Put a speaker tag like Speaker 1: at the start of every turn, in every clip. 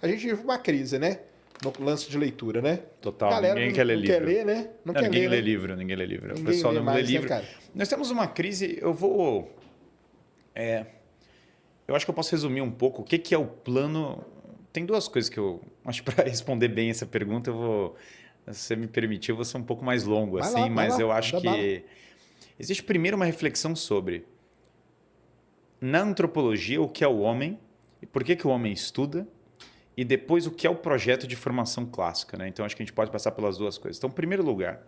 Speaker 1: A gente vive uma crise, né? No lance de leitura, né?
Speaker 2: Total,
Speaker 1: Galera
Speaker 2: ninguém quer ler
Speaker 1: não
Speaker 2: livro.
Speaker 1: quer ler, né?
Speaker 2: Não, ninguém lê
Speaker 1: né?
Speaker 2: livro, ninguém lê livro.
Speaker 1: Ninguém
Speaker 2: O pessoal
Speaker 1: lê
Speaker 2: não lê
Speaker 1: mais, né,
Speaker 2: livro.
Speaker 1: cara?
Speaker 2: Nós temos uma crise, eu acho que eu posso resumir um pouco o que é o plano. Tem duas coisas que eu acho para responder bem essa pergunta, se você me permitir, eu vou ser um pouco mais longo
Speaker 1: Vai
Speaker 2: assim,
Speaker 1: lá,
Speaker 2: mas eu acho
Speaker 1: dá bala.
Speaker 2: que existe primeiro uma reflexão sobre na antropologia o que é o homem e por que o homem estuda e depois o que é o projeto de formação clássica, né? Então acho que a gente pode passar pelas duas coisas. Então, em primeiro lugar,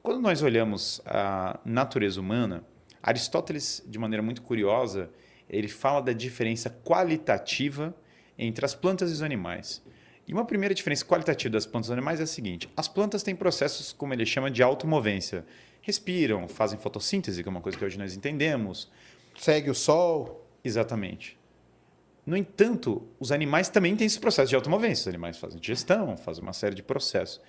Speaker 2: quando nós olhamos a natureza humana, Aristóteles, de maneira muito curiosa, ele fala da diferença qualitativa entre as plantas e os animais. E uma primeira diferença qualitativa das plantas e dos animais é a seguinte: as plantas têm processos, como ele chama, de automovência. Respiram, fazem fotossíntese, que é uma coisa que hoje nós entendemos.
Speaker 1: Segue o sol.
Speaker 2: Exatamente. No entanto, os animais também têm esse processo de automovência. Os animais fazem digestão, fazem uma série de processos.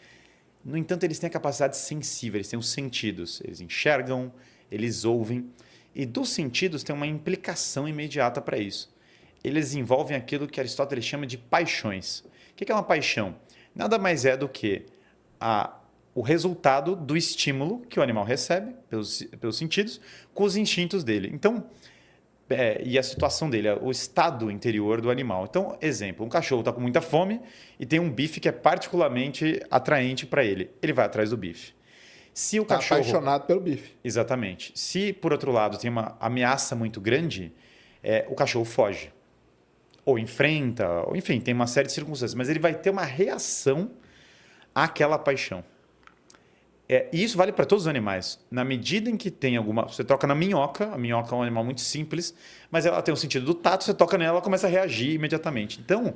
Speaker 2: No entanto, eles têm a capacidade sensível, eles têm os sentidos. Eles enxergam, eles ouvem. E dos sentidos tem uma implicação imediata para isso. Eles envolvem aquilo que Aristóteles chama de paixões. O que é uma paixão? Nada mais é do que o resultado do estímulo que o animal recebe pelos sentidos com os instintos dele. Então, e a situação dele, o estado interior do animal. Então, exemplo, um cachorro está com muita fome e tem um bife que é particularmente atraente para ele. Ele vai atrás do bife. Se o cachorro...
Speaker 1: apaixonado pelo bife.
Speaker 2: Exatamente. Se, por outro lado, tem uma ameaça muito grande, o cachorro foge. Ou enfrenta, ou enfim, tem uma série de circunstâncias. Mas ele vai ter uma reação àquela paixão. E isso vale para todos os animais. Na medida em que tem alguma... Você toca na minhoca, a minhoca é um animal muito simples, mas ela tem o sentido do tato, você toca nela, ela começa a reagir imediatamente. Então,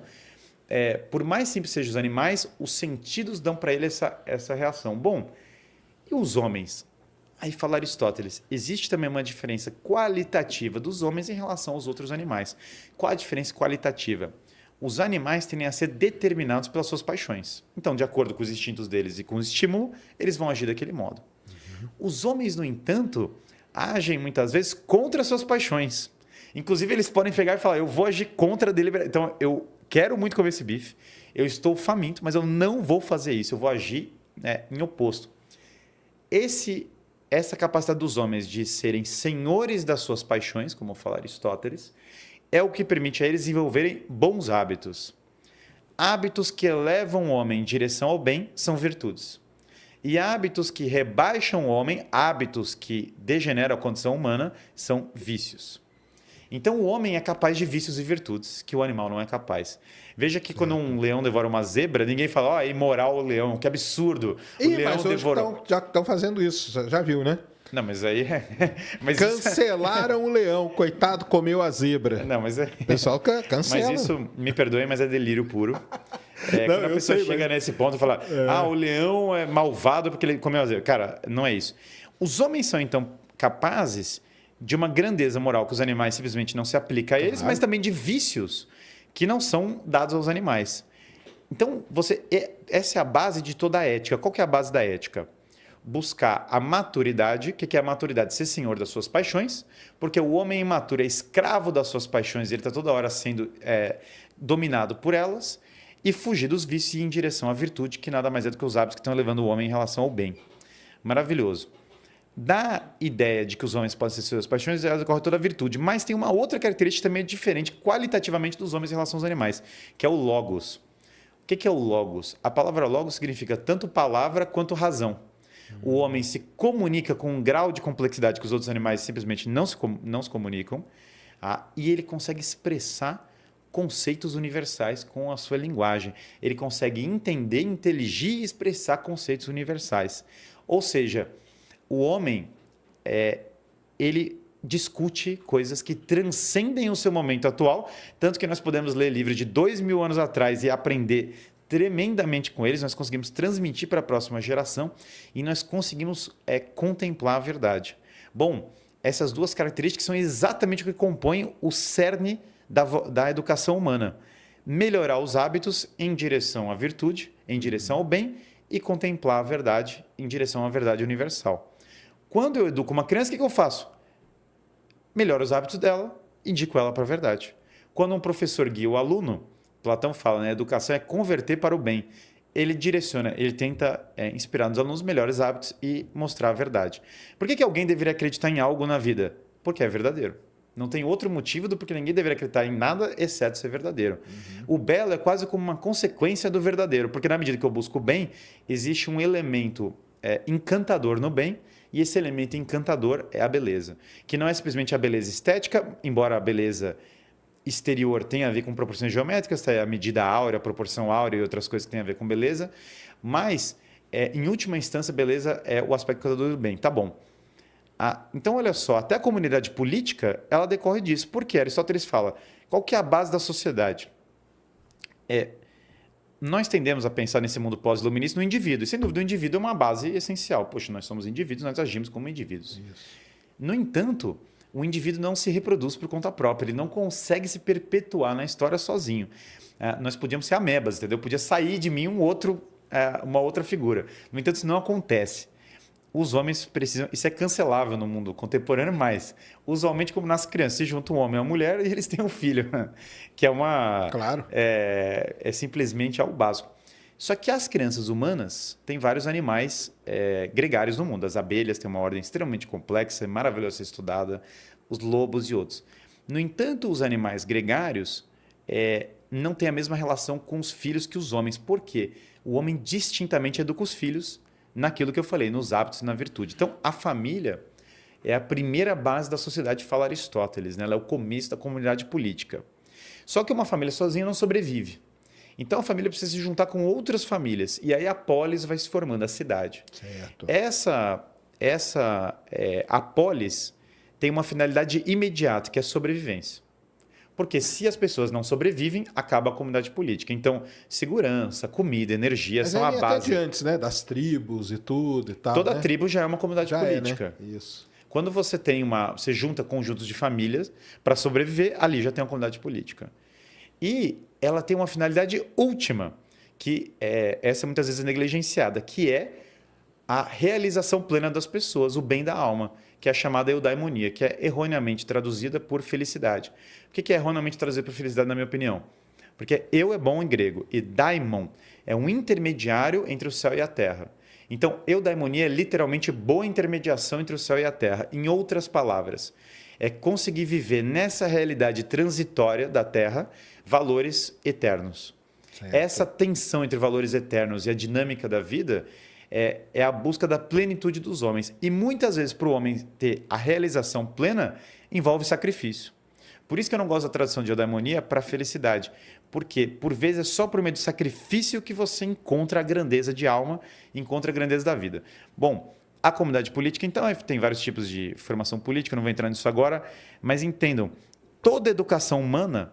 Speaker 2: por mais simples sejam os animais, os sentidos dão para ele essa reação. Bom, e os homens? Aí fala Aristóteles, existe também uma diferença qualitativa dos homens em relação aos outros animais. Qual a diferença qualitativa? Os animais tendem a ser determinados pelas suas paixões. Então, de acordo com os instintos deles e com o estímulo, eles vão agir daquele modo. Uhum. Os homens, no entanto, agem muitas vezes contra as suas paixões. Inclusive, eles podem pegar e falar, eu vou agir contra a deliberação. Então, eu quero muito comer esse bife, eu estou faminto, mas eu não vou fazer isso, eu vou agir em oposto. Essa capacidade dos homens de serem senhores das suas paixões, como fala Aristóteles, é o que permite a eles desenvolverem bons hábitos. Hábitos que elevam o homem em direção ao bem são virtudes. E hábitos que rebaixam o homem, hábitos que degeneram a condição humana, são vícios. Então, o homem é capaz de vícios e virtudes, que o animal não é capaz. Veja que quando um leão devora uma zebra, ninguém fala, é imoral o leão, que absurdo. O leão
Speaker 1: mas hoje
Speaker 2: devorou.
Speaker 1: já estão fazendo isso, já viu, né?
Speaker 2: Não, mas aí... Mas
Speaker 1: cancelaram o leão, coitado, comeu a zebra.
Speaker 2: Não, mas
Speaker 1: o pessoal cancela.
Speaker 2: Mas isso, me perdoe, mas é delírio puro. Quando a pessoa chega nesse ponto e fala, o leão é malvado porque ele comeu a zebra. Cara, não é isso. Os homens são, então, capazes de uma grandeza moral que os animais simplesmente não se aplica a eles, mas também de vícios que não são dados aos animais. Então, essa é a base de toda a ética. Qual que é a base da ética? Buscar a maturidade. O que é a maturidade? Ser senhor das suas paixões, porque o homem imaturo é escravo das suas paixões, ele está toda hora sendo dominado por elas, e fugir dos vícios e ir em direção à virtude, que nada mais é do que os hábitos que estão levando o homem em relação ao bem. Maravilhoso. Da ideia de que os homens podem ser suas paixões, ela decorre toda a virtude, mas tem uma outra característica também diferente qualitativamente dos homens em relação aos animais, que é o logos. O que é o logos? A palavra logos significa tanto palavra quanto razão. O homem se comunica com um grau de complexidade que os outros animais simplesmente não se comunicam, e ele consegue expressar conceitos universais com a sua linguagem. Ele consegue entender, inteligir e expressar conceitos universais. Ou seja, o homem, ele discute coisas que transcendem o seu momento atual, tanto que nós podemos ler livros de 2000 anos atrás e aprender tremendamente com eles, nós conseguimos transmitir para a próxima geração e nós conseguimos contemplar a verdade. Bom, essas duas características são exatamente o que compõem o cerne da educação humana. Melhorar os hábitos em direção à virtude, em direção ao bem e contemplar a verdade em direção à verdade universal. Quando eu educo uma criança, o que eu faço? Melhoro os hábitos dela, indico ela para a verdade. Quando um professor guia o aluno, Platão fala, né? Educação é converter para o bem. Ele direciona, ele tenta inspirar nos alunos os melhores hábitos e mostrar a verdade. Por que alguém deveria acreditar em algo na vida? Porque é verdadeiro. Não tem outro motivo do porquê ninguém deveria acreditar em nada, exceto ser verdadeiro. O belo é quase como uma consequência do verdadeiro, porque na medida que eu busco o bem, existe um elemento encantador no bem, e esse elemento encantador é a beleza. Que não é simplesmente a beleza estética, embora a beleza exterior tenha a ver com proporções geométricas, tá? A medida áurea, a proporção áurea e outras coisas que têm a ver com beleza, mas, em última instância, beleza é o aspecto encantador do bem. Tá bom. Então, olha só, até a comunidade política, ela decorre disso. Por quê? Aristóteles fala, qual que é a base da sociedade? Nós tendemos a pensar nesse mundo pós-iluminista no indivíduo. E, sem dúvida, o indivíduo é uma base essencial. Poxa, nós somos indivíduos, nós agimos como indivíduos. Isso. No entanto, o indivíduo não se reproduz por conta própria. Ele não consegue se perpetuar na história sozinho. Nós podíamos ser amebas, entendeu? Podia sair de mim uma outra figura. No entanto, isso não acontece. Os homens precisam... Isso é cancelável no mundo contemporâneo, mas usualmente, como nas crianças, se junta um homem e uma mulher e eles têm um filho, que é uma...
Speaker 1: Claro.
Speaker 2: É simplesmente algo básico. Só que as crianças humanas têm vários animais gregários no mundo. As abelhas têm uma ordem extremamente complexa, maravilhosa ser estudada, os lobos e outros. No entanto, os animais gregários não têm a mesma relação com os filhos que os homens. Por quê? O homem distintamente educa os filhos naquilo que eu falei, nos hábitos e na virtude. Então, a família é a primeira base da sociedade, fala Aristóteles, né? Ela é o começo da comunidade política. Só que uma família sozinha não sobrevive. Então, a família precisa se juntar com outras famílias. E aí a polis vai se formando, a cidade.
Speaker 1: Certo.
Speaker 2: A polis tem uma finalidade imediata, que é a sobrevivência. Porque se as pessoas não sobrevivem, acaba a comunidade política. Então, segurança, comida, energia são a base.
Speaker 1: Até de antes, né? Das tribos e tudo e tal.
Speaker 2: Toda
Speaker 1: né?
Speaker 2: tribo já é uma comunidade política.
Speaker 1: Né? Isso.
Speaker 2: Quando você junta conjuntos de famílias para sobreviver, ali já tem uma comunidade política. E ela tem uma finalidade última, que essa muitas vezes é negligenciada, que é a realização plena das pessoas, o bem da alma, que é a chamada eudaimonia, que é erroneamente traduzida por felicidade. O que é erroneamente traduzida por felicidade, na minha opinião? Porque eu é bom em grego e daimon é um intermediário entre o céu e a terra. Então, eudaimonia é literalmente boa intermediação entre o céu e a terra. Em outras palavras, é conseguir viver nessa realidade transitória da terra valores eternos. Certo. Essa tensão entre valores eternos e a dinâmica da vida é a busca da plenitude dos homens. E muitas vezes, para o homem ter a realização plena, envolve sacrifício. Por isso que eu não gosto da tradução de eudaimonia para felicidade. Porque, por vezes, é só por meio do sacrifício que você encontra a grandeza de alma, encontra a grandeza da vida. Bom, a comunidade política, então, tem vários tipos de formação política, não vou entrar nisso agora, mas entendam, toda educação humana,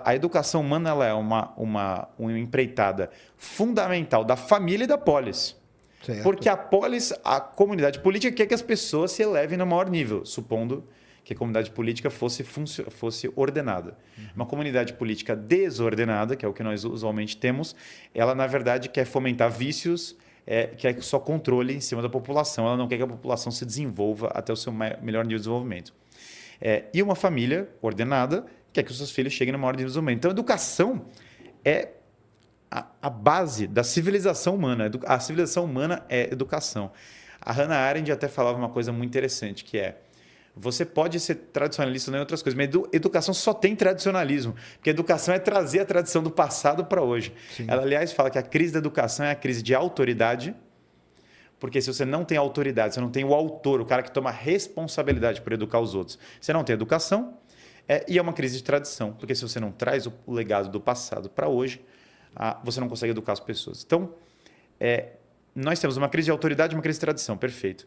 Speaker 2: a educação humana ela é uma empreitada fundamental da família e da polis. Certo. Porque a polis, a comunidade política, quer que as pessoas se elevem no maior nível, supondo que a comunidade política fosse ordenada. Uma comunidade política desordenada, que é o que nós usualmente temos, ela, na verdade, quer fomentar vícios, quer só controle em cima da população. Ela não quer que a população se desenvolva até o seu melhor nível de desenvolvimento. E uma família ordenada quer que os seus filhos cheguem no maior nível de desenvolvimento. Então, a educação é a base da civilização humana. A civilização humana é educação. A Hannah Arendt até falava uma coisa muito interessante, que você pode ser tradicionalista em outras coisas, mas educação só tem tradicionalismo, porque a educação é trazer a tradição do passado para hoje. Sim. Ela, aliás, fala que a crise da educação é a crise de autoridade, porque se você não tem autoridade, você não tem o autor, o cara que toma responsabilidade por educar os outros, você não tem educação, e é uma crise de tradição, porque se você não traz o legado do passado para hoje, você não consegue educar as pessoas. Então, nós temos uma crise de autoridade e uma crise de tradição, perfeito.